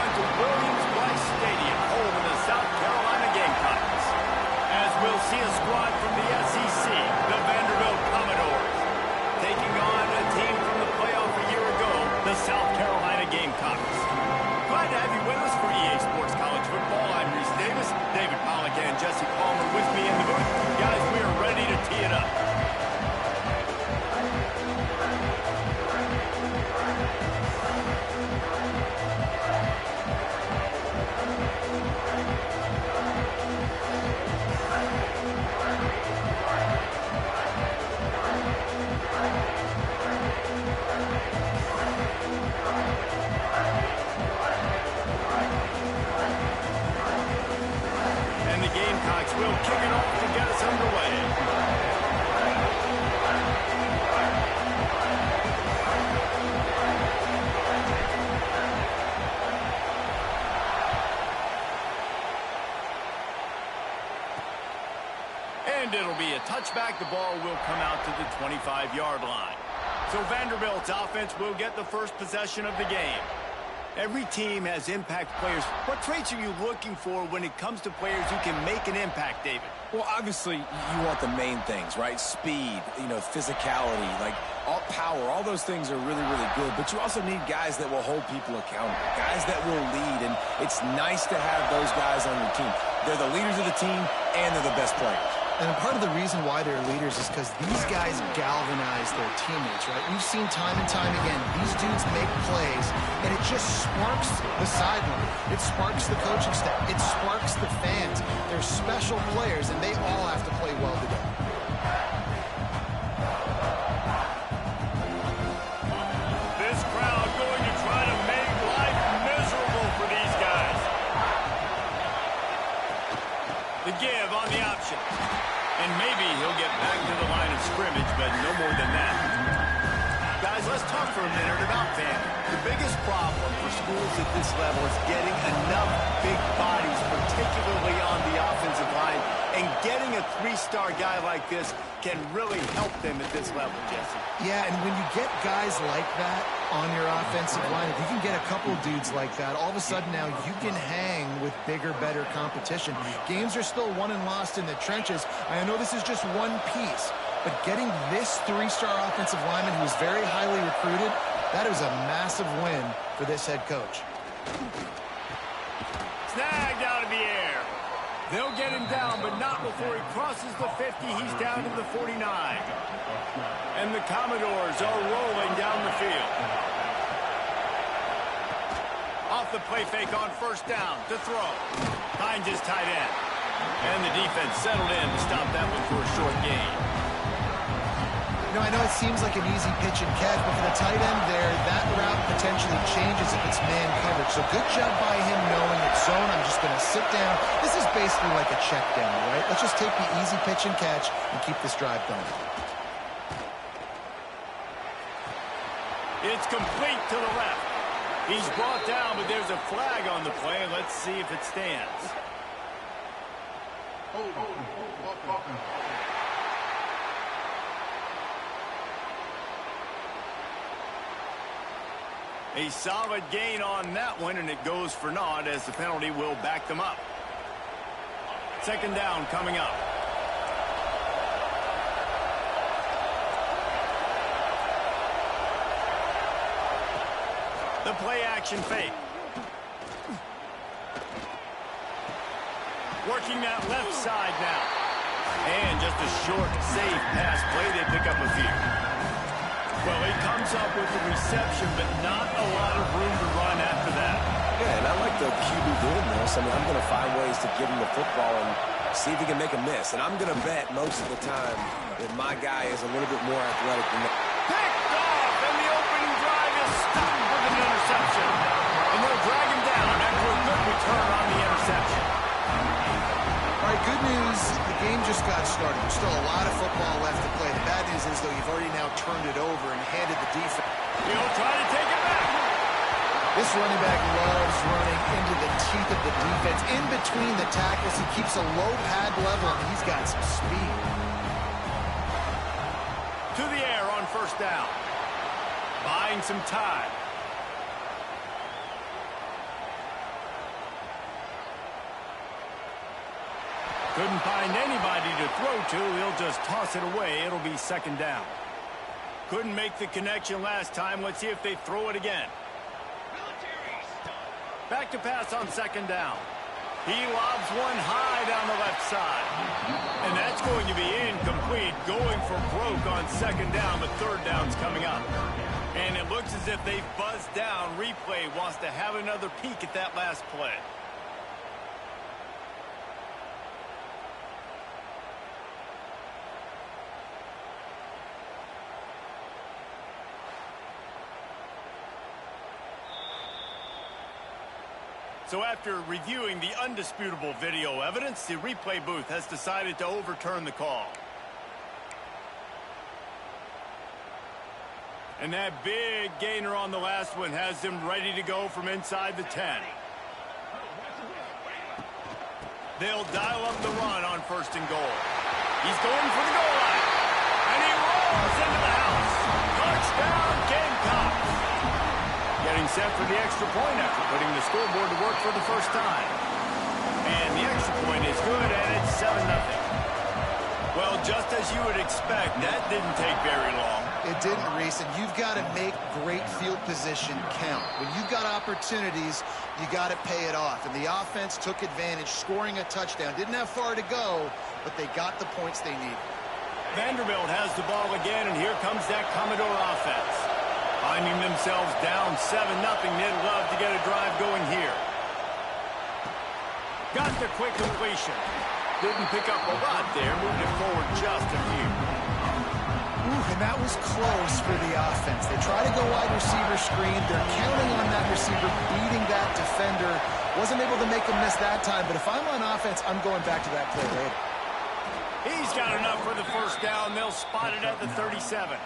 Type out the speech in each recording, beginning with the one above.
everyone to Williams-Brice Stadium, home of the South Carolina Gamecocks. As we'll see a squad from the SEC, the Vanderbilt Commodores, taking on a team from the playoff a year ago, the South Carolina Gamecocks. Glad to have you with us for EA Sports College Football. I'm Reese Davis, David Pollack and Jesse Palmer with me in the booth. Guys, we are ready to tee it up. We'll kick it off to get us underway. And it'll be a touchback. The ball will come out to the 25-yard line. So Vanderbilt's offense will get the first possession of the game. Every team has impact players. What traits are you looking for when it comes to players who can make an impact, David? Well, obviously, you want the main things, right? Speed, physicality, like all power, all those things are really, really good. But you also need guys that will hold people accountable, guys that will lead. And it's nice to have those guys on your team. They're the leaders of the team, and they're the best players. And part of the reason why they're leaders is because these guys galvanize their teammates, right? We've seen time and time again, these dudes make plays, and it just sparks the sideline. It sparks the coaching staff. It sparks the fans. They're special players, and they all have to play well together. This crowd going to try to make life miserable for these guys. The give on the option. And maybe he'll get back to the line of scrimmage, but no more than that. Guys, let's talk for a minute about Vandy. The biggest problem for schools at this level is getting enough big bodies, particularly on the offensive line. And getting a three-star guy like this can really help them at this level, Jesse. Yeah, and when you get guys like that on your offensive line, if you can get a couple dudes like that, all of a sudden now you can hang with bigger, better competition. Games are still won and lost in the trenches. I know this is just one piece, but getting this three-star offensive lineman who is very highly recruited, that is a massive win for this head coach. Snagged out of the air. They'll get him down, but not before he crosses the 50. He's down to the 49. And the Commodores are rolling down the field. Off the play fake on first down to throw. Finds his tight end. And the defense settled in to stop that one for a short gain. I know it seems like an easy pitch and catch, but for the tight end there, that route potentially changes if it's man coverage. So good job by him knowing it's zone. I'm just going to sit down. This is basically like a check down, right? Let's just take the easy pitch and catch and keep this drive going. It's complete to the left. He's brought down, but there's a flag on the play. Let's see if it stands. A solid gain on that one, and it goes for naught as the penalty will back them up. Second down coming up. The play action fake. Working that left side now. And just a short, safe pass play. They pick up a few. Well, he comes up with the reception, but not a lot of room to run after that. Yeah, and I like the QB doing this. I mean, I'm going to find ways to give him the football and see if he can make a miss. And I'm going to bet most of the time that my guy is a little bit more athletic than that. Picked off, and the opening drive is stopped with an interception. And they'll drag him down after a good return on the interception. All right, good news, the game just got started. There's still a lot of football left to play. The bad news is, though, you've already now turned it over and handed the defense. He'll try to take it back. This running back loves running into the teeth of the defense. In between the tackles, he keeps a low pad level, and he's got some speed. To the air on first down. Buying some time. Couldn't find anybody to throw to. He'll just toss it away. It'll be second down. Couldn't make the connection last time. Let's see if they throw it again. Back to pass on second down. He lobs one high down the left side. And that's going to be incomplete. Going for broke on second down, but third down's coming up. And it looks as if they've buzzed down. Replay wants to have another peek at that last play. So after reviewing the undisputable video evidence, the replay booth has decided to overturn the call. And that big gainer on the last one has him ready to go from inside the 10. They'll dial up the run on first and goal. He's going for the goal line. And he rolls into the house. Touchdown, Gamecocks. Getting set for the extra point after putting the scoreboard to work for the first time. And the extra point is good, and it's 7-0. Well, just as you would expect, that didn't take very long. It didn't, Reese, and you've got to make great field position count. When you've got opportunities, you got to pay it off. And the offense took advantage, scoring a touchdown. Didn't have far to go, but they got the points they needed. Vanderbilt has the ball again, and here comes that Commodore offense. Finding themselves down 7-0, they'd love to get a drive going here. Got the quick completion. Didn't pick up a lot there, moved it forward just a few. Ooh, and that was close for the offense. They try to go wide receiver screen. They're counting on that receiver beating that defender. Wasn't able to make him miss that time, but if I'm on offense, I'm going back to that play later. He's got enough for the first down. They'll spot it at the 37.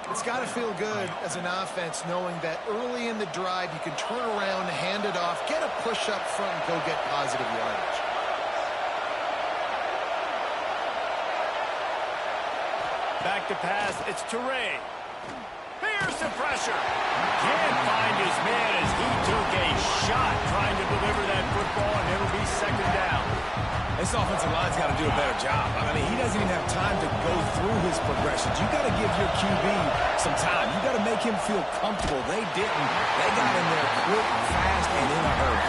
It's got to feel good as an offense knowing that early in the drive you can turn around, hand it off, get a push up front, and go get positive yardage. Back to pass. It's Toure. Here's the pressure. Can't find his man as he took a shot trying to deliver that football, and it'll be second down. This offensive line's got to do a better job. I mean, he doesn't even have time to go through his progressions. You got to give your QB some time. You got to make him feel comfortable. They didn't. They got in there quick, fast, and in a hurry.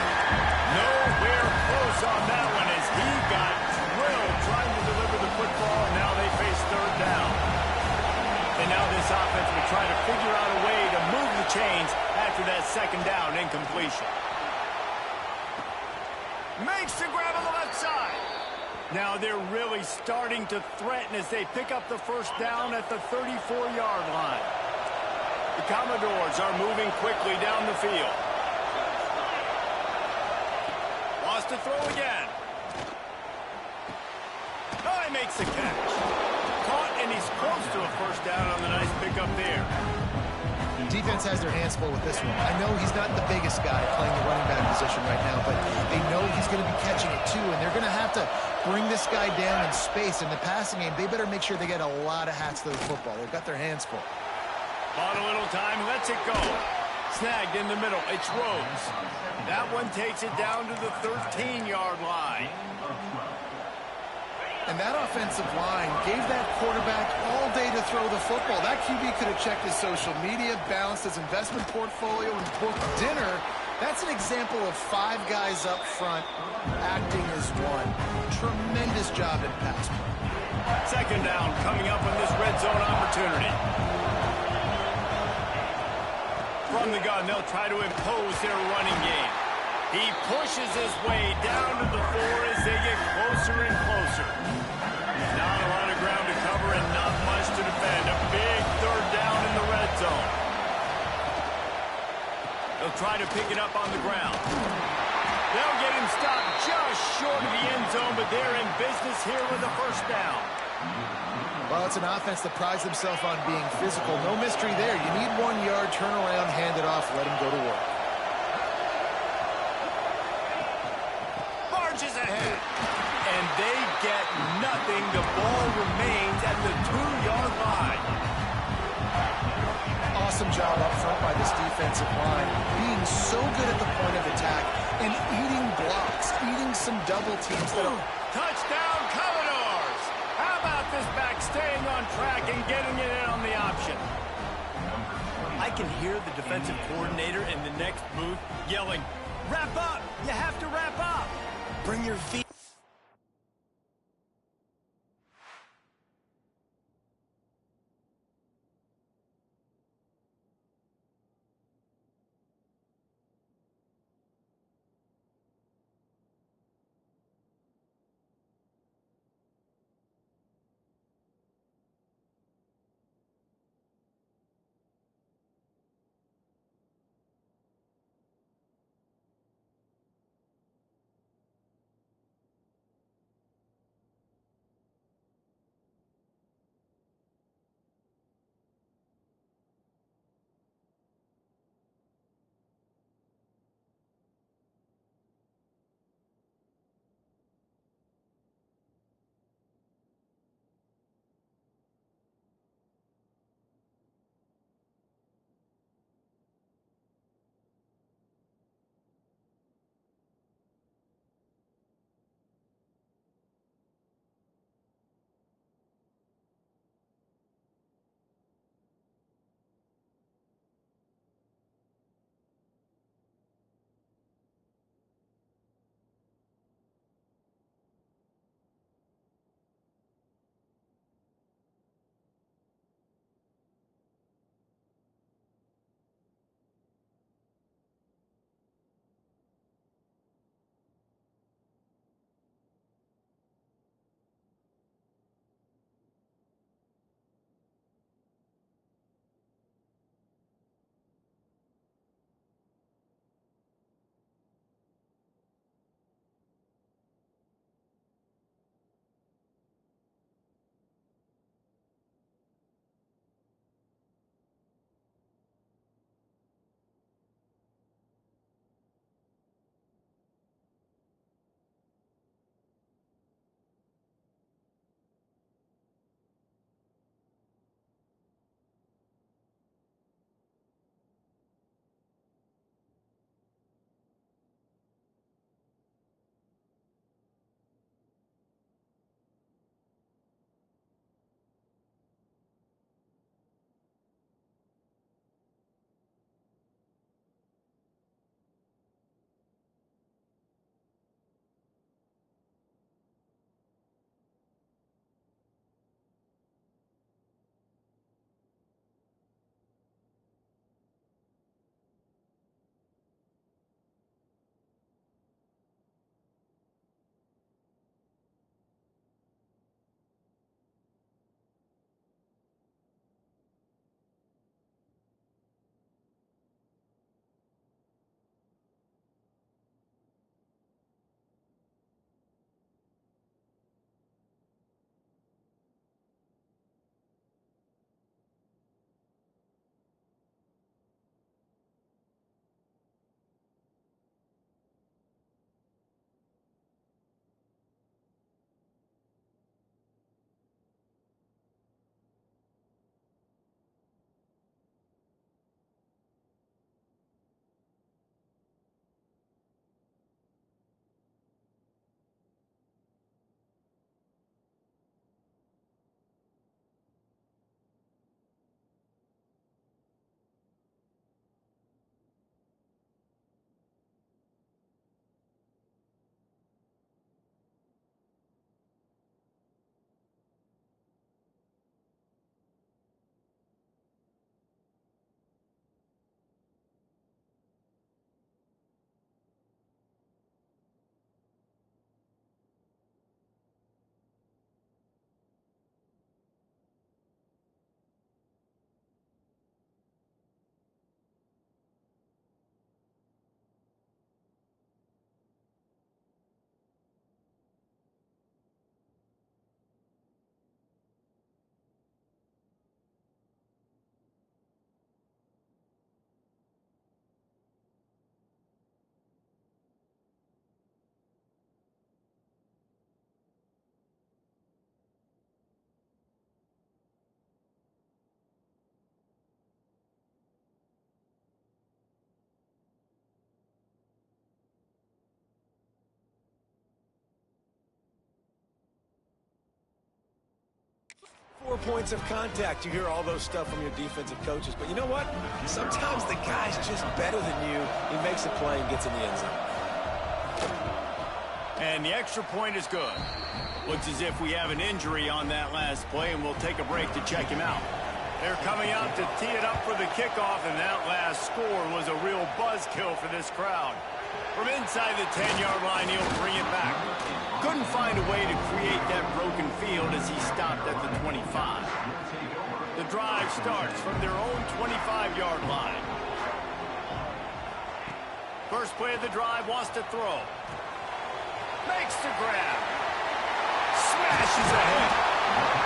Nowhere close on that one as he got drilled trying to deliver the football, and now they face third down. And now this offense will try to figure out a way to move the chains after that second down incompletion. Makes the grab on the left side. Now they're really starting to threaten as they pick up the first down at the 34-yard line. The Commodores are moving quickly down the field. Wants to throw again. Oh, he makes the catch. Caught, and he's close to a first down on the nice pickup there. Defense has their hands full with this one. I know he's not the biggest guy playing the running back position right now, but they know he's going to be catching it too, and they're going to have to bring this guy down in space. In the passing game, they better make sure they get a lot of hats to the football. They've got their hands full. Bought a little time, lets it go. Snagged in the middle. It's Rhodes. That one takes it down to the 13-yard line. And that offensive line gave that quarterback all day to throw the football. That QB could have checked his social media, balanced his investment portfolio, and booked dinner. That's an example of 5 guys up front acting as one. Tremendous job in pass play. Second down coming up on this red zone opportunity. From the gun, they'll try to impose their running game. He pushes his way down to the 4 as they get closer and closer. Not a lot of ground to cover and not much to defend. A big third down in the red zone. They'll try to pick it up on the ground. They'll get him stopped just short of the end zone, but they're in business here with a first down. Well, it's an offense that prides themselves on being physical. No mystery there. You need 1 yard, turn around, hand it off, let him go to work. Marches ahead. And they get nothing. The ball remains at the 2-yard line. Awesome job up front by this defensive line. Being so good at the point of attack and eating blocks, eating some double teams that Touchdown, Commodores! How about this back staying on track and getting it in on the option? I can hear the defensive coordinator in the next booth yelling, "Wrap up! You have to wrap up!" Bring your feet. 4 points of contact. You hear all those stuff from your defensive coaches. But you know what? Sometimes the guy's just better than you. He makes a play and gets in the end zone. And the extra point is good. Looks as if we have an injury on that last play, and we'll take a break to check him out. They're coming out to tee it up for the kickoff, and that last score was a real buzzkill for this crowd. From inside the 10-yard line, he'll bring it back. Couldn't find a way to create that broken field as he stopped at the 25. The drive starts from their own 25-yard line. First play of the drive, wants to throw. Makes the grab. Smashes ahead.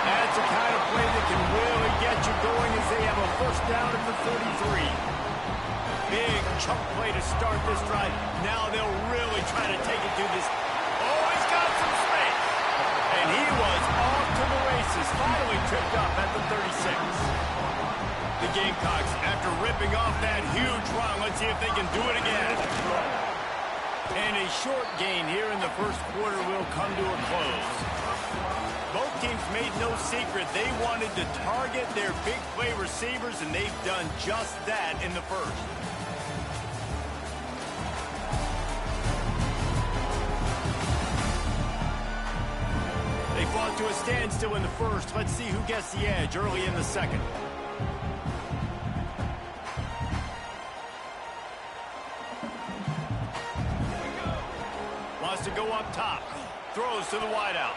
That's the kind of play that can really get you going as they have a first down at the 33. Big chunk play to start this drive. Now they'll really try to take it to this. Oh, he's got some space. And he was off to the races. Finally tripped up at the 36. The Gamecocks, after ripping off that huge run, let's see if they can do it again. And a short gain here in the first quarter will come to a close. Both teams made no secret they wanted to target their big play receivers, and they've done just that in the first. They fought to a standstill in the first. Let's see who gets the edge early in the second. Wants to go up top. Throws to the wideout.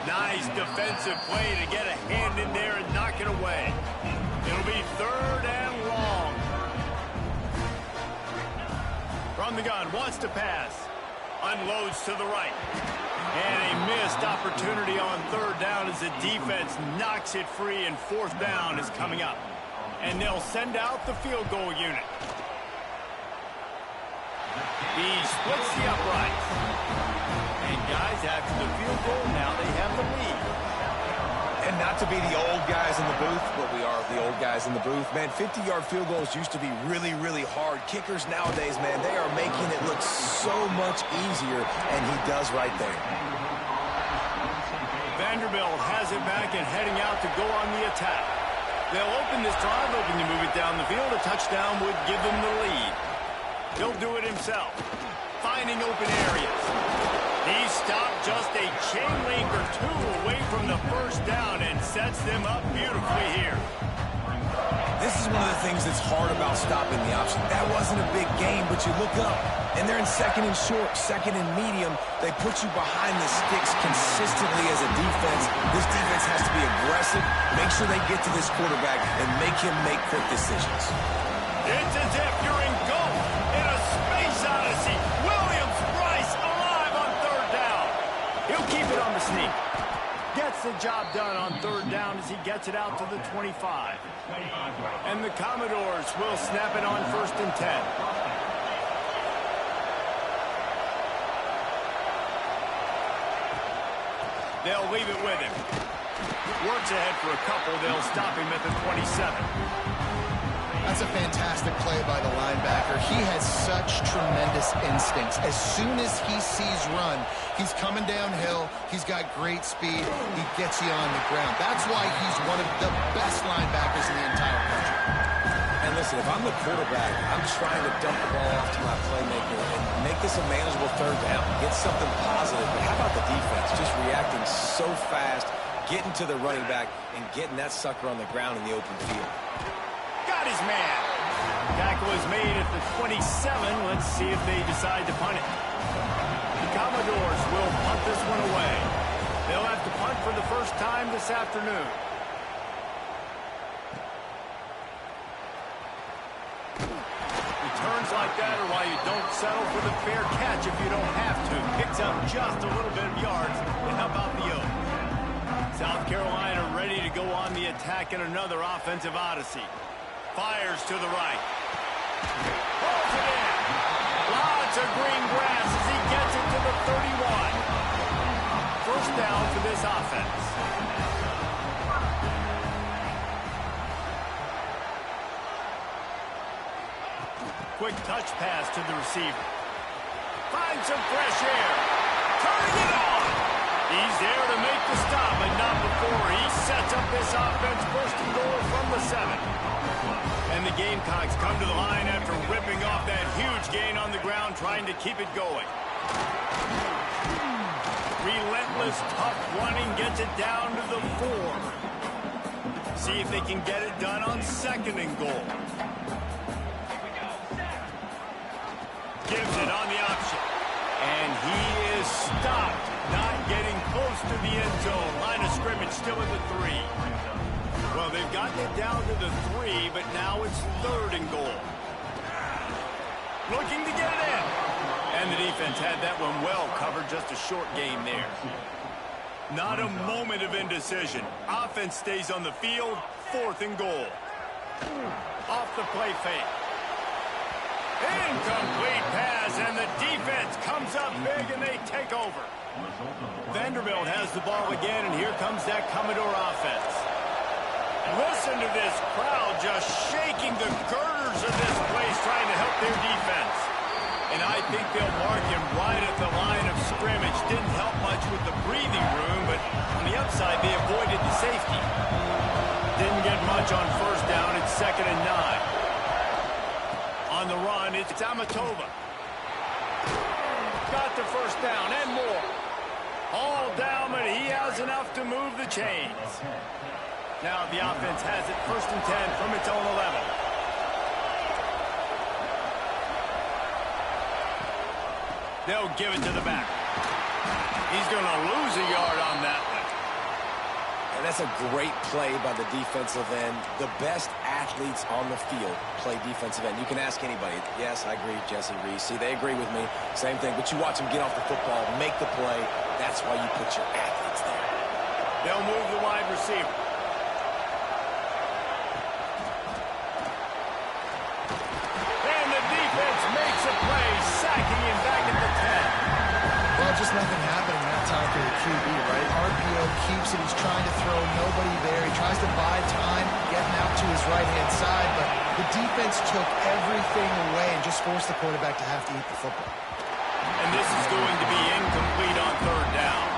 Nice defensive play to get a hand in there and knock it away. It'll be third and long. From the gun, wants to pass. Unloads to the right. And a missed opportunity on third down as the defense knocks it free, and fourth down is coming up. And they'll send out the field goal unit. He splits the uprights. And guys, after the field goal, now they have the lead. And not to be the old guys in the booth, but we are the old guys in the booth. Man, 50-yard field goals used to be really, really hard. Kickers nowadays, man, they are making it look so much easier, and he does right there. Vanderbilt has it back and heading out to go on the attack. They'll open this drive, looking to move it down the field. A touchdown would give them the lead. He'll do it himself, finding open areas. He stopped just a chain link or two away from the first down and sets them up beautifully here. This is one of the things that's hard about stopping the option. That wasn't a big game, but you look up, and they're in second and short, second and medium. They put you behind the sticks consistently as a defense. This defense has to be aggressive, make sure they get to this quarterback, and make him make quick decisions. It's as if you're in golf in a space odyssey. Williams-Brice alive on third down. He'll keep it on the sneak. Gets the job done on third down as he gets it out to the 25. And the Commodores will snap it on first and 10. They'll leave it with him. Works ahead for a couple. They'll stop him at the 27. That's a fantastic play by the linebacker. He has such tremendous instincts. As soon as he sees run, he's coming downhill. He's got great speed. He gets you on the ground. That's why he's one of the best linebackers in the entire country. And listen, if I'm the quarterback, I'm trying to dump the ball off to my playmaker and make this a manageable third down, get something positive. But how about the defense just reacting so fast, getting to the running back, and getting that sucker on the ground in the open field? Got his man. Tackle is made at the 27. Let's see if they decide to punt it. The Commodores will punt this one away. They'll have to punt for the first time this afternoon. Returns like that are why you don't settle for the fair catch if you don't have to. Picks up just a little bit of yards. And how about the yoke? South Carolina ready to go on the attack in another offensive odyssey. Fires to the right. Pulls it in. Lots of green grass as he gets it to the 31. First down for this offense. Quick touch pass to the receiver. Finds some fresh air. Turning it on. He's there to make the stop, but not before he sets up this offense first and goal from the 7. And the Gamecocks come to the line after ripping off that huge gain on the ground, trying to keep it going. Relentless, tough running gets it down to the 4. See if they can get it done on 2nd and goal. Gives it on the option. And he is stopped, not getting close to the end zone. Line of scrimmage still at the 3. Well, they've gotten it down to the 3, but now it's 3rd and goal. Looking to get it in. And the defense had that one well covered, just a short game there. Not a moment of indecision. Offense stays on the field, 4th and goal. Off the play fake. Incomplete pass, and the defense comes up big, and they take over. Vanderbilt has the ball again, and here comes that Commodore offense. Listen to this crowd just shaking the girders of this place, trying to help their defense. And I think they'll mark him right at the line of scrimmage. Didn't help much with the breathing room, but on the upside, they avoided the safety. Didn't get much on 1st down. It's 2nd and 9. On the run, it's Amatova. Got the 1st down and more. All down, but he has enough to move the chains. Now the offense has it 1st and 10 from its own 11. They'll give it to the back. He's going to lose a yard on that one. And that's a great play by the defensive end. The best athletes on the field play defensive end. You can ask anybody. Yes, I agree, Jesse Reese. See, they agree with me. Same thing. But you watch them get off the football, make the play. That's why you put your athletes there. They'll move the wide receiver. And the defense makes a play, sacking him back at the 10. Well, just nothing happening that time for the QB, right? RPO keeps it. He's trying to throw, nobody there. He tries to buy time, getting out to his right-hand side, but the defense took everything away and just forced the quarterback to have to eat the football. And this is going to be incomplete on 3rd down.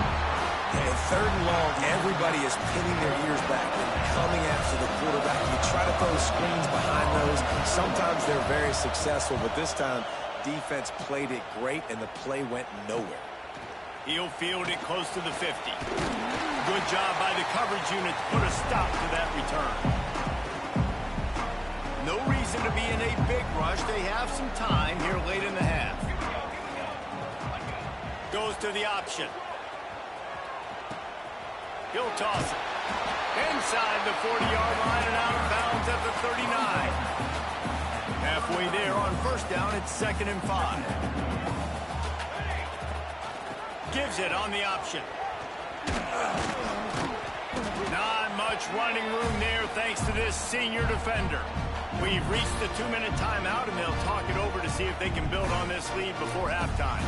And 3rd and long, everybody is pinning their ears back and coming after the quarterback. You try to throw screens behind those. Sometimes they're very successful, but this time, defense played it great, and the play went nowhere. He'll field it close to the 50. Good job by the coverage unit to put a stop to that return. No reason to be in a big rush. They have some time here late in the half. Goes to the option. He'll toss it. Inside the 40-yard line and out of bounds at the 39. Halfway there on 1st down, it's 2nd and 5. Gives it on the option. Not much running room there thanks to this senior defender. We've reached the 2-minute timeout, and they'll talk it over to see if they can build on this lead before halftime.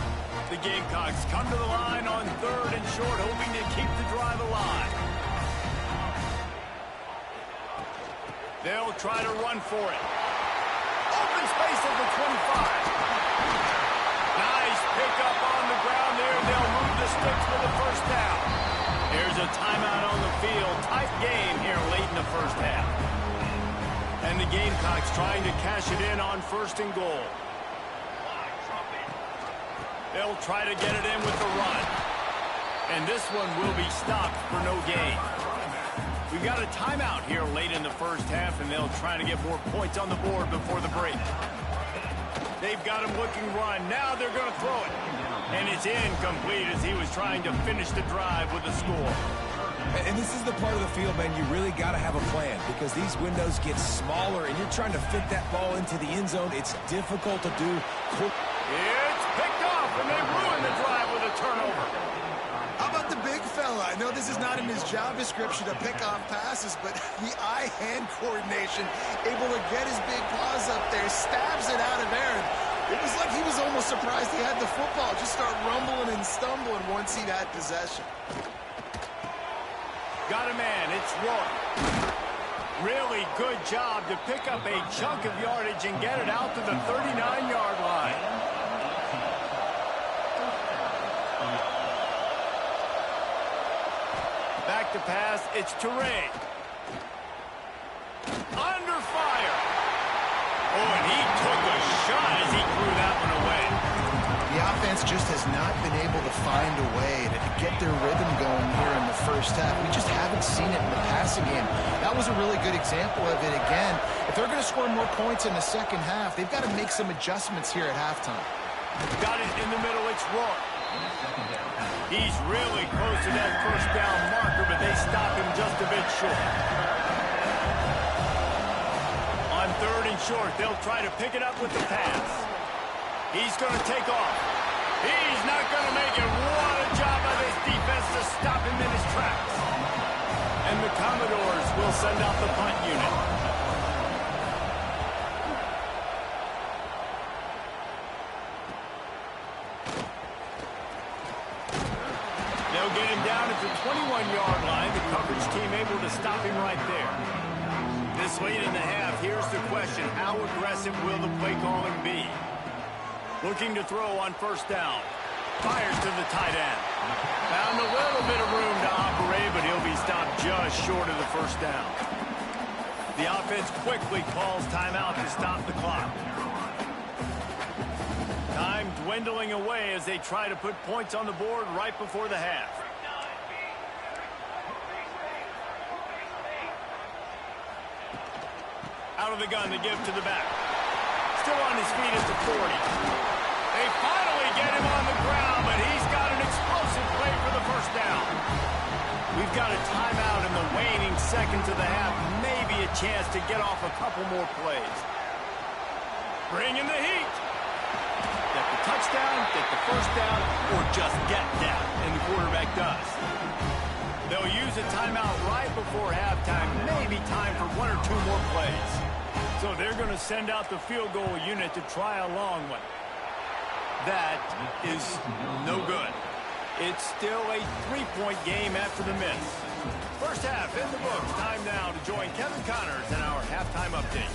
The Gamecocks come to the line on 3rd and short, hoping to keep the drive alive. They'll try to run for it. Open space at the 25. Nice pickup on the ground there. They'll move the sticks for the 1st down. There's a timeout on the field. Tight game here late in the 1st half. And the Gamecocks trying to cash it in on 1st and goal. They'll try to get it in with the run. And this one will be stopped for no gain. We've got a timeout here late in the 1st half, and they'll try to get more points on the board before the break. They've got him looking run. Now they're going to throw it. And it's incomplete as he was trying to finish the drive with a score. And this is the part of the field, man, you really got to have a plan because these windows get smaller and you're trying to fit that ball into the end zone. It's difficult to do. It's picked off, and they ruin the drive with a turnover. How about the big fella? I know this is not in his job description to pick off passes, but the eye-hand coordination, able to get his big paws up there, stabs it out of there. It was like he was almost surprised he had the football. Just start rumbling and stumbling once he had possession. Got a man. It's Roy. Really good job to pick up a chunk of yardage and get it out to the 39-yard line. pass. It's Toure. Under fire. Oh, and he took a shot as he threw that one away. The offense just has not been able to find a way to get their rhythm going here in the first half. We just haven't seen it in the passing game. That was a really good example of it again. If they're going to score more points in the second half, they've got to make some adjustments here at halftime. Got it in the middle. It's Rourke. He's really close to that first down marker, but they stop him just a bit short. On 3rd and short, they'll try to pick it up with the pass. He's going to take off. He's not going to make it. What a job by this defense to stop him in his tracks. And the Commodores will send out the punt unit. They'll get him down at the 21-yard line. The coverage team able to stop him right there. This late in the half, here's the question. How aggressive will the play calling be? Looking to throw on 1st down. Fires to the tight end. Found a little bit of room to operate, but he'll be stopped just short of the 1st down. The offense quickly calls timeout to stop the clock. Time dwindling away as they try to put points on the board right before the half. Out of the gun to give to the back. Still on his feet at the 40. They finally get him on the ground, but he's got an explosive play for the 1st down. We've got a timeout in the waning seconds of the half. Maybe a chance to get off a couple more plays. Bring in the heat. Get the touchdown, get the 1st down, or just get that, and the quarterback does. They'll use a timeout right before halftime, maybe time for 1 or 2 more plays. So they're going to send out the field goal unit to try a long one. That is no good. It's still a 3-point game after the miss. First half in the books. Time now to join Kevin Connors in our halftime update.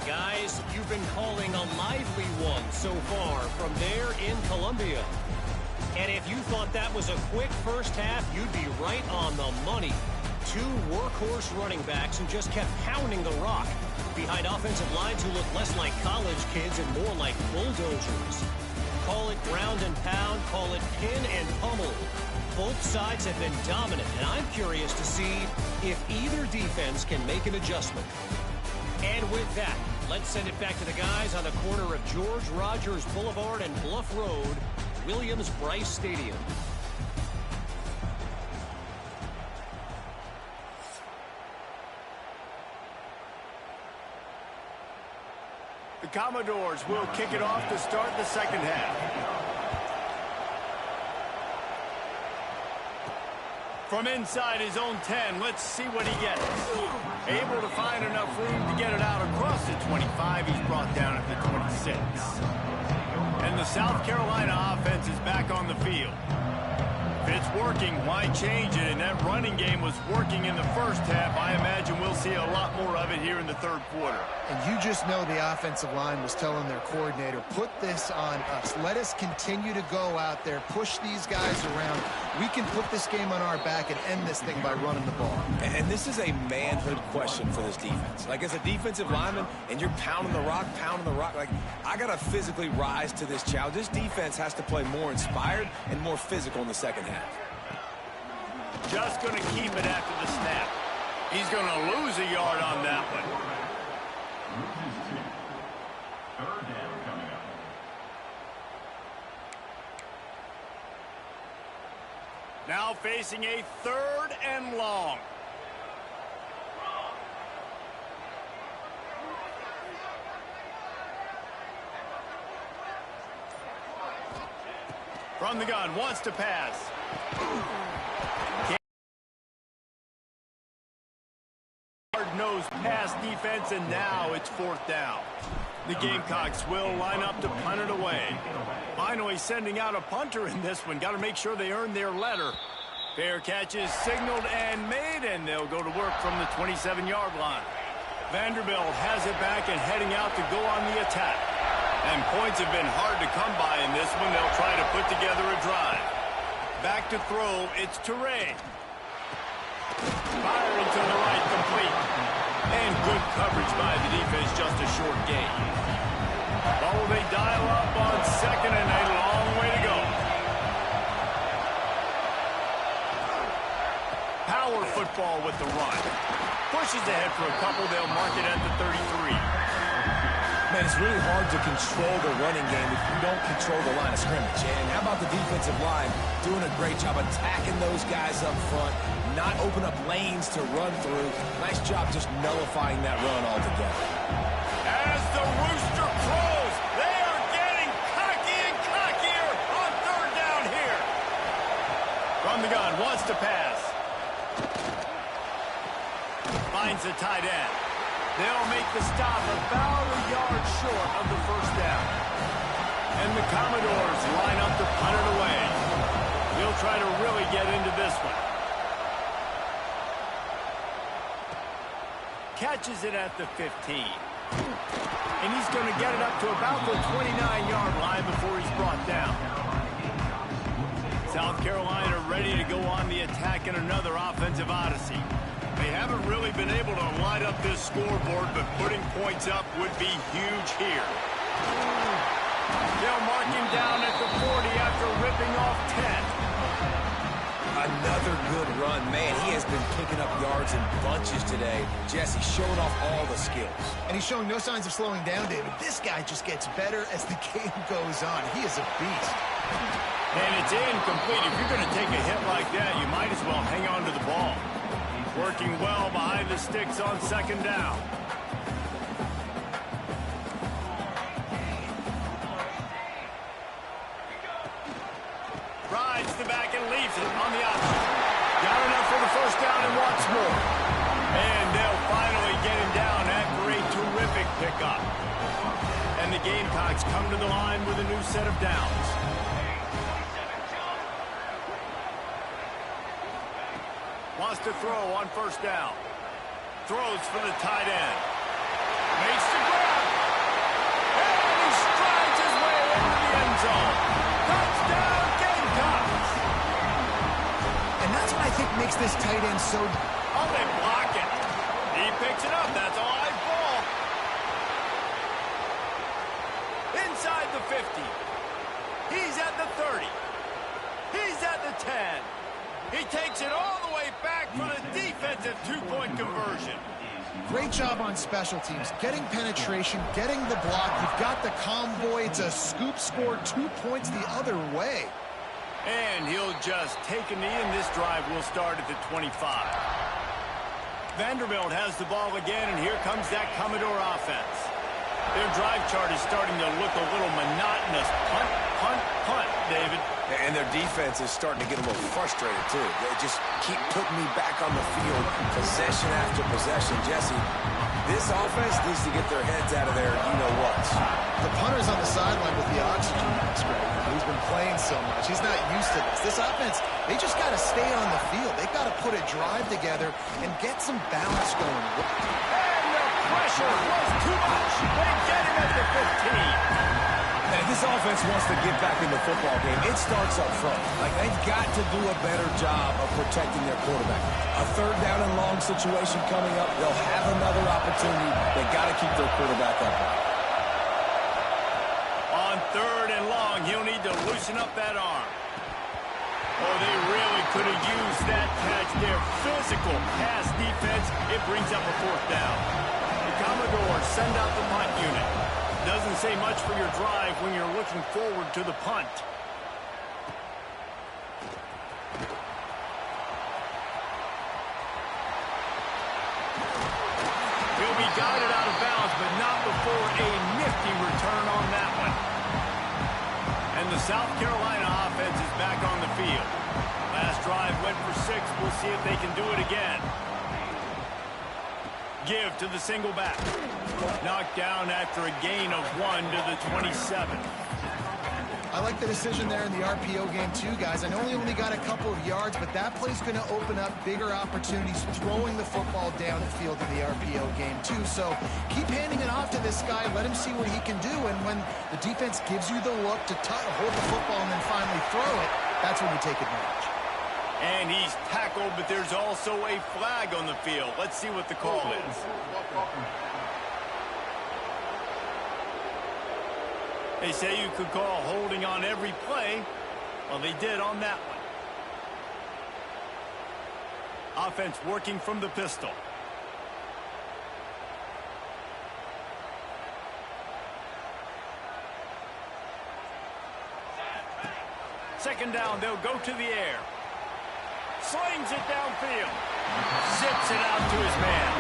Guys, you've been calling a lively one so far from there in Columbia. And if you thought that was a quick first half, you'd be right on the money. 2 workhorse running backs who just kept pounding the rock behind offensive lines who look less like college kids and more like bulldozers. Call it ground and pound, call it pin and pummel. Both sides have been dominant, and I'm curious to see if either defense can make an adjustment. And with that, let's send it back to the guys on the corner of George Rogers Boulevard and Bluff Road, Williams-Brice Stadium. The Commodores will kick it off to start the second half. From inside his own 10, let's see what he gets. Able to find enough room to get it out across the 25. He's brought down at the 26. And the South Carolina offense is back on the field. If it's working, why change it? And that running game was working in the first half. I imagine we'll see a lot more of it here in the 3rd quarter. And you just know the offensive line was telling their coordinator, put this on us. Let us continue to go out there, push these guys around. We can put this game on our back and end this thing by running the ball. And this is a manhood question for this defense. Like, as a defensive lineman, and you're pounding the rock, like, I got to physically rise to this challenge. This defense has to play more inspired and more physical in the second half. Just going to keep it after the snap. He's going to lose a yard on that one. Now facing a 3rd and long. From the gun, wants to pass. Hard-nosed pass defense, and now it's 4th down. The Gamecocks will line up to punt it away. Finally sending out a punter in this one. Got to make sure they earn their letter. Fair catch is signaled and made, and they'll go to work from the 27-yard line. Vanderbilt has it back and heading out to go on the attack. And points have been hard to come by in this one. They'll try to put together a drive. Back to throw, it's Toure. firing to the right, complete. And good coverage by the defense, just a short gain. Oh, they dial up on second and a long way to go. Power football with the run. Pushes ahead for a couple. They'll mark it at the 33. Man, it's really hard to control the running game if you don't control the line of scrimmage. And how about the defensive line doing a great job attacking those guys up front, not open up lanes to run through. Nice job just nullifying that run altogether. As the rooster crows, they are getting cocky and cockier on third down here. From the gun, wants to pass. Finds the tight end. They'll make the stop about a yard short of the first down. And the Commodores line up to punt it away. He'll try to really get into this one. Catches it at the 15. And he's going to get it up to about the 29-yard line before he's brought down. South Carolina ready to go on the attack in another offensive odyssey. They haven't really been able to light up this scoreboard, but putting points up would be huge here. They'll mark him down at the 40 after ripping off 10. Another good run. Man, he has been picking up yards in bunches today. Jesse showing off all the skills. And he's showing no signs of slowing down, David. This guy just gets better as the game goes on. He is a beast. And it's incomplete. If you're going to take a hit like that, you might as well hang on to the ball. Working well behind the sticks on second down. Rides the back and leaves it on the option. Got enough for the first down and wants more. And they'll finally get him down after a terrific pickup. And the Gamecocks come to the line with a new set of downs. Wants to throw on first down. Throws for the tight end. Makes the grab. And he strides his way into the end zone. Touchdown, Gamecocks. And that's what I think makes this tight end so... Oh, they block it. He picks it up. That's a live ball. Inside the 50. He's at the 30. He's at the 10. He takes it all the way back for the defensive two-point conversion. Great job on special teams. Getting penetration, getting the block. You've got the convoy. It's a scoop score, 2 points the other way. And he'll just take a knee, and this drive will start at the 25. Vanderbilt has the ball again, and here comes that Commodore offense. Their drive chart is starting to look a little monotonous. Punt, punt, punt, David. And their defense is starting to get a little frustrated, too. They just keep putting me back on the field, possession after possession. Jesse, this offense needs to get their heads out of there, you-know-what. The punter's on the sideline with the oxygen mask, right? He's been playing so much. He's not used to this. This offense, they just got to stay on the field. They've got to put a drive together and get some balance going. And the pressure was too much. They get him at the 15. And if this offense wants to get back in the football game, it starts up front. Like, they've got to do a better job of protecting their quarterback. A third down and long situation coming up. They'll have another opportunity. They've got to keep their quarterback upright. On third and long, he'll need to loosen up that arm. Oh, they really could have used that catch there. Physical pass defense. It brings up a fourth down. The Commodores send out the punt unit. Doesn't say much for your drive when you're looking forward to the punt. He'll be guided out of bounds, but not before a nifty return on that one. And the South Carolina offense is back on the field. Last drive went for 6. We'll see if they can do it again. Give to the single back. Knocked down after a gain of 1 to the 27. I like the decision there in the RPO game too, guys. I know he only got a couple of yards, but that play's going to open up bigger opportunities throwing the football down the field in the RPO game too. So keep handing it off to this guy. Let him see what he can do. And when the defense gives you the look to hold the football and then finally throw it, that's when you take advantage. And he's tackled, but there's also a flag on the field. Let's see what the call is. They say you could call holding on every play. Well, they did on that one. Offense working from the pistol. Second down, they'll go to the air. Slings it downfield. Zips it out to his man.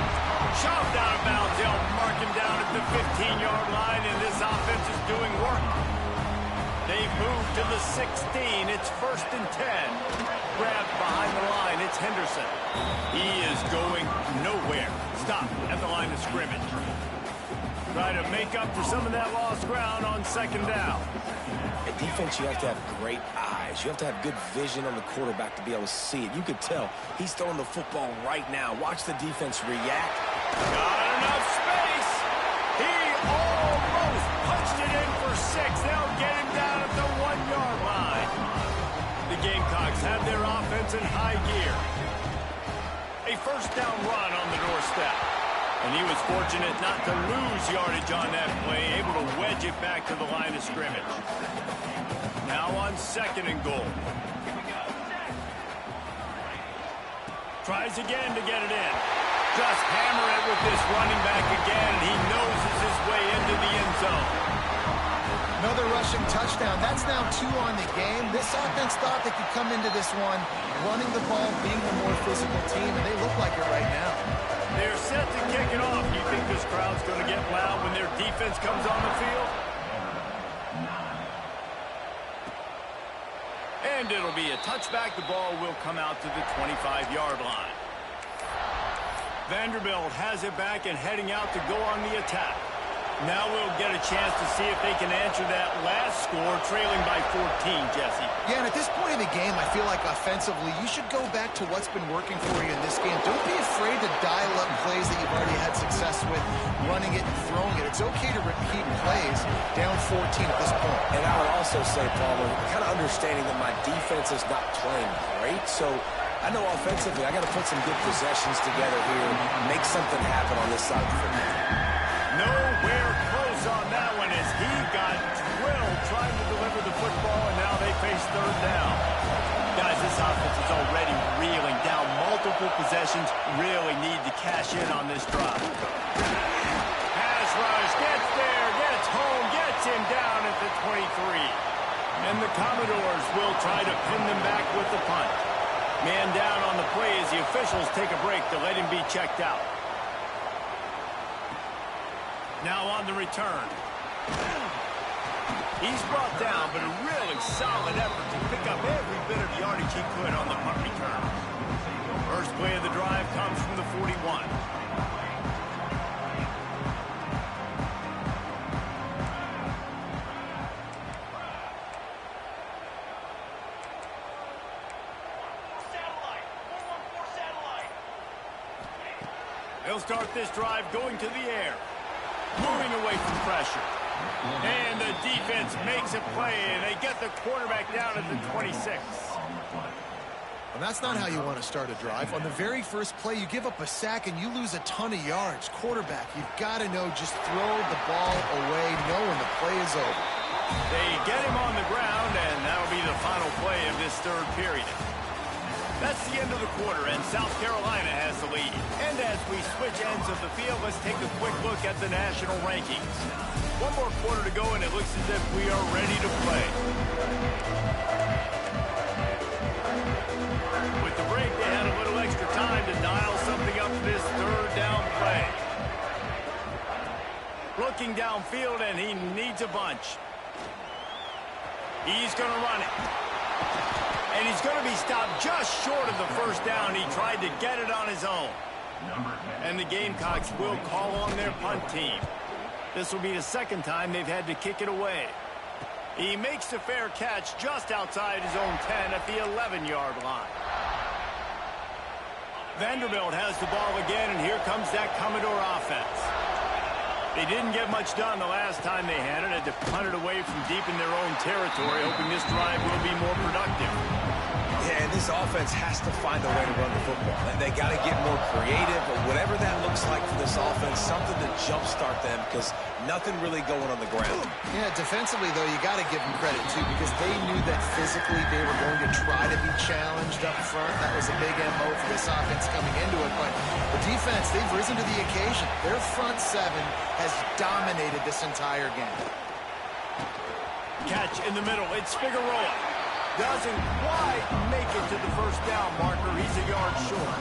Shoved out of bounds. They'll mark him down at the 15-yard line, and this offense is doing work. They've moved to the 16. It's 1st and 10. Grabbed behind the line. It's Henderson. He is going nowhere. Stop at the line of scrimmage. Try to make up for some of that lost ground on 2nd down. At defense, you have to have great eyes. You have to have good vision on the quarterback to be able to see it. You could tell he's throwing the football right now. Watch the defense react. Got enough space. He almost punched it in for 6. They'll get him down at the 1-yard line. The Gamecocks have their offense in high gear. A 1st down run on the doorstep. And he was fortunate not to lose yardage on that play, able to wedge it back to the line of scrimmage. Now on 2nd and goal. Tries again to get it in. Just hammer it with this running back again, and he noses his way into the end zone. Another rushing touchdown. That's now 2 on the game. This offense thought they could come into this one running the ball, being the more physical team, and they look like it right now. They're set to kick it off. You think this crowd's going to get loud when their defense comes on the field? And it'll be a touchback. The ball will come out to the 25-yard line. Vanderbilt has it back and heading out to go on the attack. Now we'll get a chance to see if they can answer that last score, trailing by 14, Jesse. Yeah, and at this point in the game, I feel like offensively, you should go back to what's been working for you in this game. Don't be afraid to dial up plays that you've already had success with, running it and throwing it. It's okay to repeat plays down 14 at this point. And I would also say, Palmer, kind of understanding that my defense is not playing great, so I know offensively I got to put some good possessions together here and make something happen on this side of the football. Nowhere close on that one as he got drilled trying to deliver the football, and now they face 3rd down. Guys, this offense is already reeling down multiple possessions. Really need to cash in on this drive. Pass rush, gets there, gets home, gets him down at the 23. And the Commodores will try to pin them back with the punt. Man down on the play as the officials take a break to let him be checked out. Now on the return. He's brought down, but a really solid effort to pick up every bit of yardage he could on the punt return. First play of the drive comes from the 41. They'll start this drive going to the air. Moving away from pressure. And the defense makes a play, and they get the quarterback down at the 26. Well, that's not how you want to start a drive. On the very first play, you give up a sack and you lose a ton of yards. Quarterback, you've got to know, just throw the ball away, knowing the play is over. They get him on the ground, and that'll be the final play of this 3rd period. That's the end of the quarter, and South Carolina has the lead. And as we switch ends of the field, let's take a quick look at the national rankings. One more quarter to go, and it looks as if we are ready to play. With the break, they had a little extra time to dial something up for this 3rd down play. Looking downfield, and he needs a bunch. He's going to run it. And he's going to be stopped just short of the 1st down. He tried to get it on his own. And the Gamecocks will call on their punt team. This will be the 2nd time they've had to kick it away. He makes the fair catch just outside his own 10 at the 11-yard line. Vanderbilt has the ball again, and here comes that Commodore offense. They didn't get much done the last time they had it. Had to punt it away from deep in their own territory, hoping this drive will be more productive. Yeah, and this offense has to find a way to run the football. They got to get more creative, or whatever that looks like for this offense, something to jumpstart them, because nothing really going on the ground. Yeah, defensively, though, you got to give them credit, too, because they knew that physically they were going to try to be challenged up front. That was a big MO for this offense coming into it. But the defense, they've risen to the occasion. Their front seven has dominated this entire game. Catch in the middle. It's Figueroa. Doesn't quite make it to the first down marker. He's a yard short.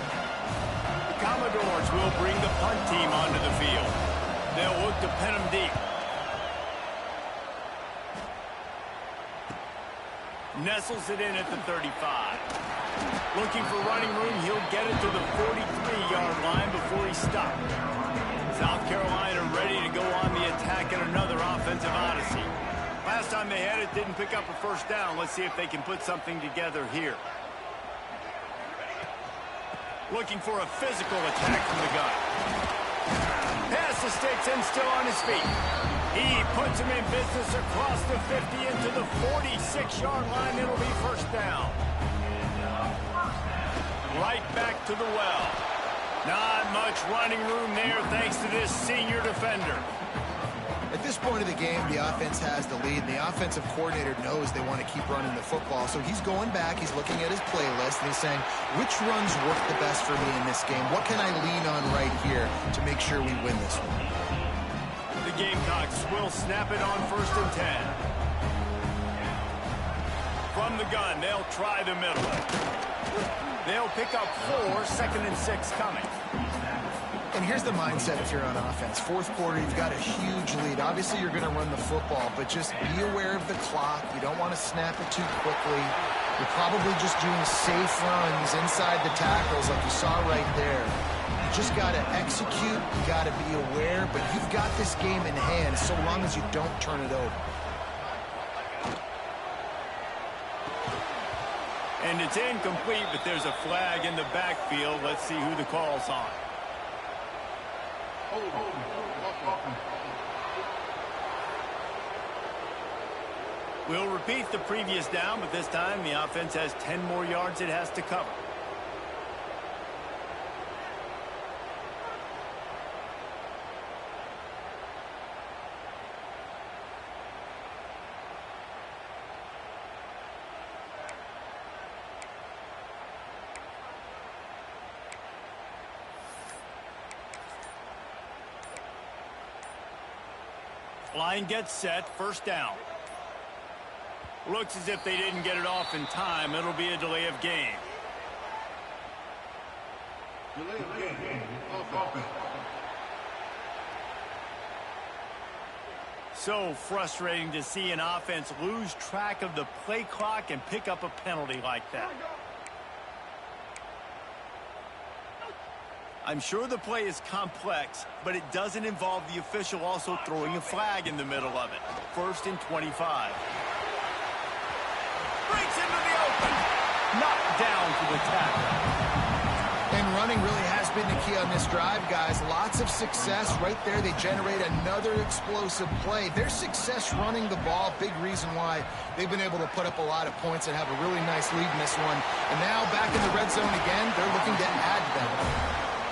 The Commodores will bring the punt team onto the field. They'll look to pin him deep. Nestles it in at the 35. Looking for running room. He'll get it to the 43-yard line before he stopped. South Carolina ready to go on the attack in another offensive odyssey. Last time they had it, didn't pick up a first down. Let's see if they can put something together here. Looking for a physical attack from the gun. Pass the sticks and still on his feet. He puts him in business across the 50 into the 46-yard line. It'll be first down. Right back to the well. Not much running room there thanks to this senior defender. At this point of the game, the offense has the lead, and the offensive coordinator knows they want to keep running the football. So he's going back, he's looking at his playlist, and he's saying, which runs work the best for me in this game? What can I lean on right here to make sure we win this one? The Gamecocks will snap it on 1st and 10. From the gun, they'll try the middle. They'll pick up 4, 2nd and 6 coming. And here's the mindset if you're on offense. Fourth quarter, you've got a huge lead. Obviously, you're going to run the football, but just be aware of the clock. You don't want to snap it too quickly. You're probably just doing safe runs inside the tackles like you saw right there. You just got to execute. You got to be aware, but you've got this game in hand so long as you don't turn it over. And it's incomplete, but there's a flag in the backfield. Let's see who the call's on. We'll repeat the previous down, but this time the offense has 10 more yards it has to cover. Line gets set, first down. Looks as if they didn't get it off in time. It'll be a delay of game. So frustrating to see an offense lose track of the play clock and pick up a penalty like that. I'm sure the play is complex, but it doesn't involve the official also throwing a flag in the middle of it. 1st and 25. Breaks into the open. Knocked down for the tackle. And running really has been the key on this drive, guys. Lots of success right there. They generate another explosive play. Their success running the ball, big reason why they've been able to put up a lot of points and have a really nice lead in this one. And now back in the red zone again, they're looking to add them.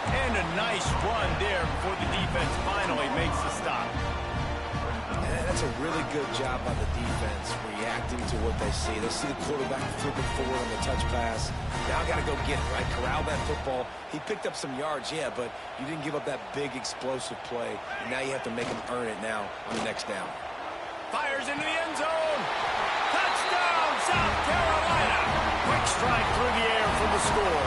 And a nice run there before the defense finally makes the stop. And that's a really good job by the defense, reacting to what they see. They see the quarterback flipping forward on the touch pass. Now I got to go get it, right? Corral that football. He picked up some yards, yeah, but you didn't give up that big explosive play. And now you have to make him earn it now on the next down. Fires into the end zone. Touchdown, South Carolina. Quick strike through the air for the score.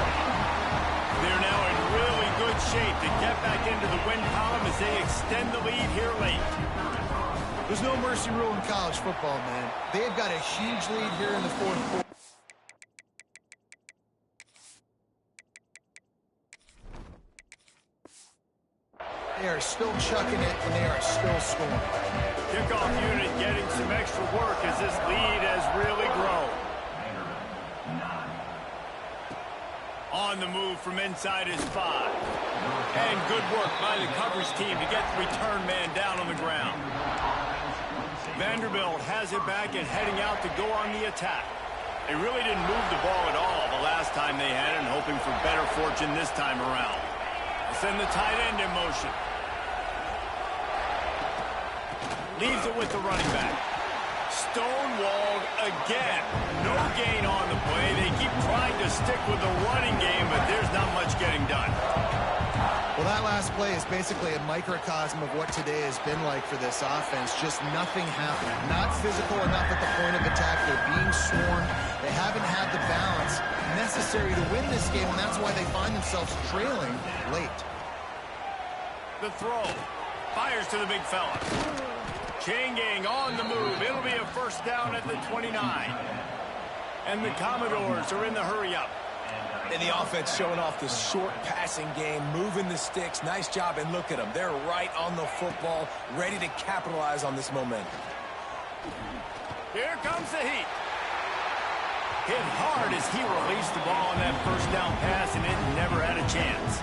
They're now in really good shape to get back into the win column as they extend the lead here late. There's no mercy rule in college football, man. They've got a huge lead here in the fourth quarter. They are still chucking it, and they are still scoring. Kickoff unit getting some extra work as this lead has really grown. On the move from inside his 5. And good work by the coverage team to get the return man down on the ground. Vanderbilt has it back and heading out to go on the attack. They really didn't move the ball at all the last time they had it, and hoping for better fortune this time around. They'll send the tight end in motion. Leaves it with the running back. Stonewalled again. No gain on the play. They keep trying to stick with the running game, but there's not much getting done. Well, that last play is basically a microcosm of what today has been like for this offense. Just nothing happening. Not physical enough at the point of attack. They're being swarmed. They haven't had the balance necessary to win this game, and that's why they find themselves trailing late. The throw. Fires to the big fella. Chain gang on the move. It'll be a first down at the 29. And the Commodores are in the hurry-up. And the offense showing off the short passing game, moving the sticks. Nice job, and look at them. They're right on the football, ready to capitalize on this momentum. Here comes the heat. Hit hard as he released the ball on that first down pass, and it never had a chance.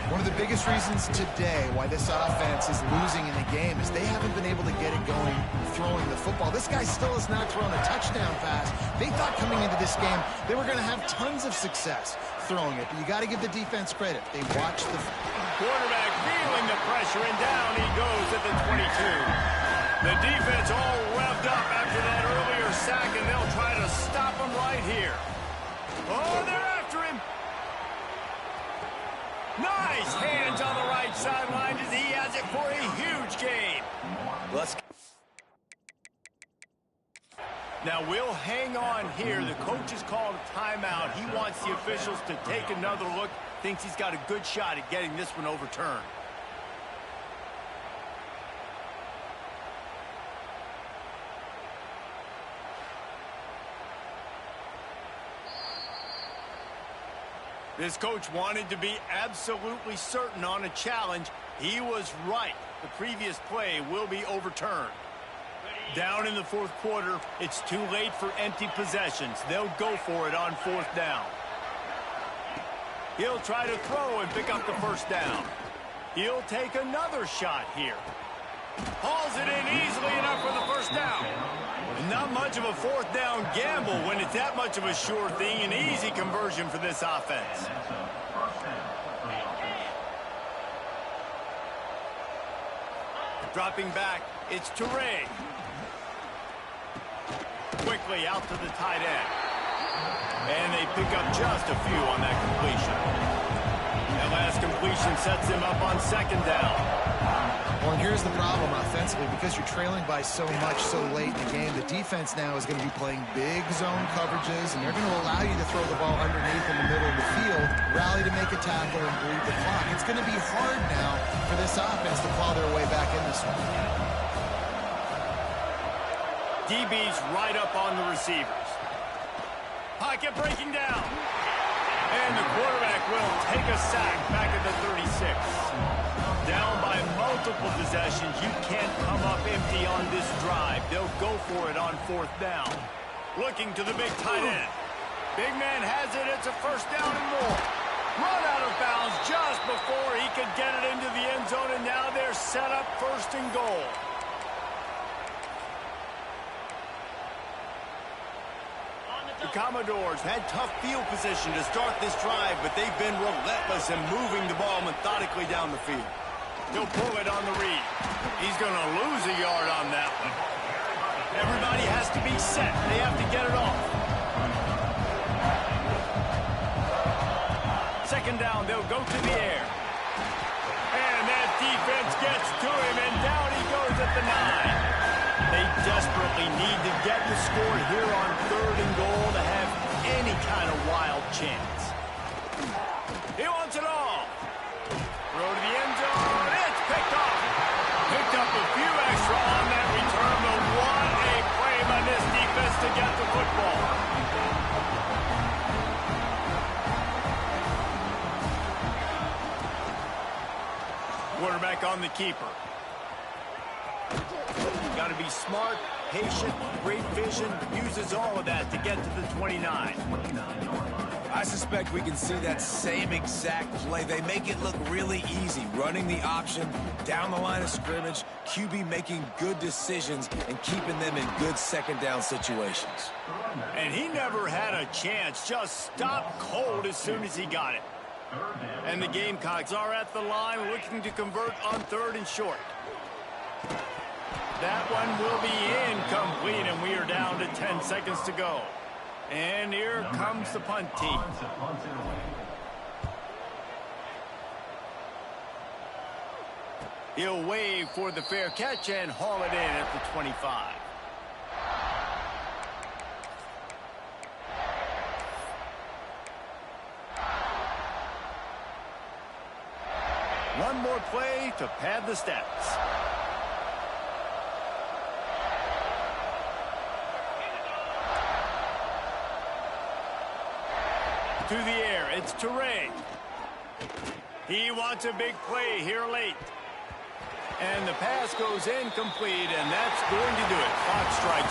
One of the biggest reasons today why this offense is losing in the game is they haven't been able to get it going throwing the football. This guy still has not thrown a touchdown pass. They thought coming into this game they were going to have tons of success throwing it, but you got to give the defense credit. They watched the quarterback feeling the pressure, and down he goes at the 22. The defense all revved up after that earlier sack, and they'll try to stop him right here. Oh, they're after him. Nice hands on the right sideline as he has it for a huge gain. Now we'll hang on here. The coach has called a timeout. He wants the officials to take another look. Thinks he's got a good shot at getting this one overturned. This coach wanted to be absolutely certain on a challenge. He was right. The previous play will be overturned. Down in the fourth quarter, it's too late for empty possessions. They'll go for it on fourth down. He'll try to throw and pick up the first down. He'll take another shot here. Hauls it in easily enough for the first down. Not much of a fourth down gamble when it's that much of a sure thing. An easy conversion for this offense. Dropping back, it's Teray. Quickly out to the tight end. And they pick up just a few on that completion. That last completion sets him up on second down. Well, and here's the problem offensively. Because you're trailing by so much so late in the game, the defense now is going to be playing big zone coverages, and they're going to allow you to throw the ball underneath in the middle of the field, rally to make a tackle, and bleed the clock. It's going to be hard now for this offense to claw their way back in this one. DB's right up on the receivers. Pocket breaking down. And the quarterback will take a sack back at the 36. Down by multiple possessions. You can't come up empty on this drive. They'll go for it on fourth down. Looking to the big tight end. Big man has it. It's a first down and more. Run out of bounds just before he could get it into the end zone, and now they're set up first and goal. The Commodores had tough field position to start this drive, but they've been relentless in moving the ball methodically down the field. He'll pull it on the read. He's going to lose a yard on that one. Everybody has to be set. They have to get it off. Second down, they'll go to the air. And that defense gets to him, and down he goes at the 9. They desperately need to get the score here on third and goal to have any kind of wild chance. He wants it all. Throw to the end zone. It's picked off. Picked up a few extra on that return, but what a play by this defense to get the football. Quarterback on the keeper. Got to be smart, patient, great vision, uses all of that to get to the 29. I suspect we can see that same exact play. They make it look really easy, running the option down the line of scrimmage, QB making good decisions and keeping them in good second down situations. And he never had a chance, just stopped cold as soon as he got it. And the Gamecocks are at the line looking to convert on 3rd and short. That one will be incomplete, and we are down to 10 seconds to go. And here comes the punt team. He'll wave for the fair catch and haul it in at the 25. One more play to pad the stats. To the air, it's Teray. He wants a big play here late. And the pass goes incomplete, and that's going to do it. Clock strikes